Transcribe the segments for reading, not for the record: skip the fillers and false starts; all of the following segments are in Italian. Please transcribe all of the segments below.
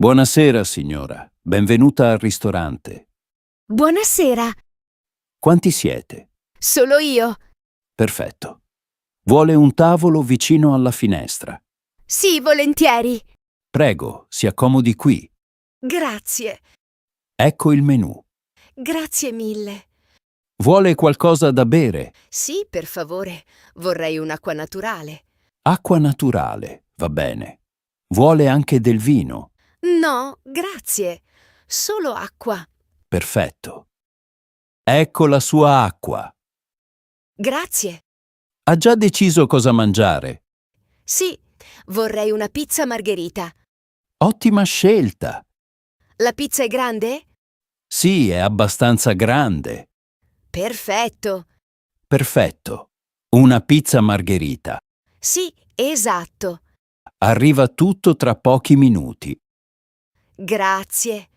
Buonasera, signora. Benvenuta al ristorante. Buonasera, Quanti siete? solo io. Perfetto. Vuole un tavolo vicino alla finestra. Sì, volentieri. Prego, si accomodi qui. Grazie, Ecco il menù. grazie mille. Vuole qualcosa da bere? Sì, per favore, vorrei un'acqua naturale. Acqua naturale, va bene. Vuole anche del vino? No, grazie, solo acqua. Perfetto. Ecco la sua acqua. Grazie. Ha già deciso cosa mangiare? Sì, vorrei una pizza margherita. Ottima scelta. La pizza è grande? Sì, è abbastanza grande. Perfetto. Perfetto. Una pizza margherita. Sì, esatto. Arriva tutto tra pochi minuti. Grazie.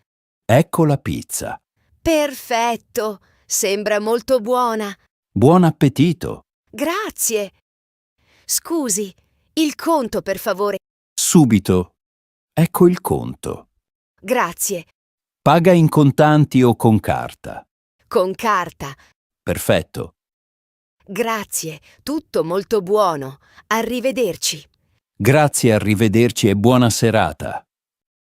Ecco la pizza. Perfetto. Sembra molto buona. Buon appetito. Grazie. Scusi, il conto, per favore. Subito. Ecco il conto. Grazie. Paga in contanti o con carta. Con carta. Perfetto. Grazie, tutto molto buono. Arrivederci. Grazie, arrivederci e buona serata.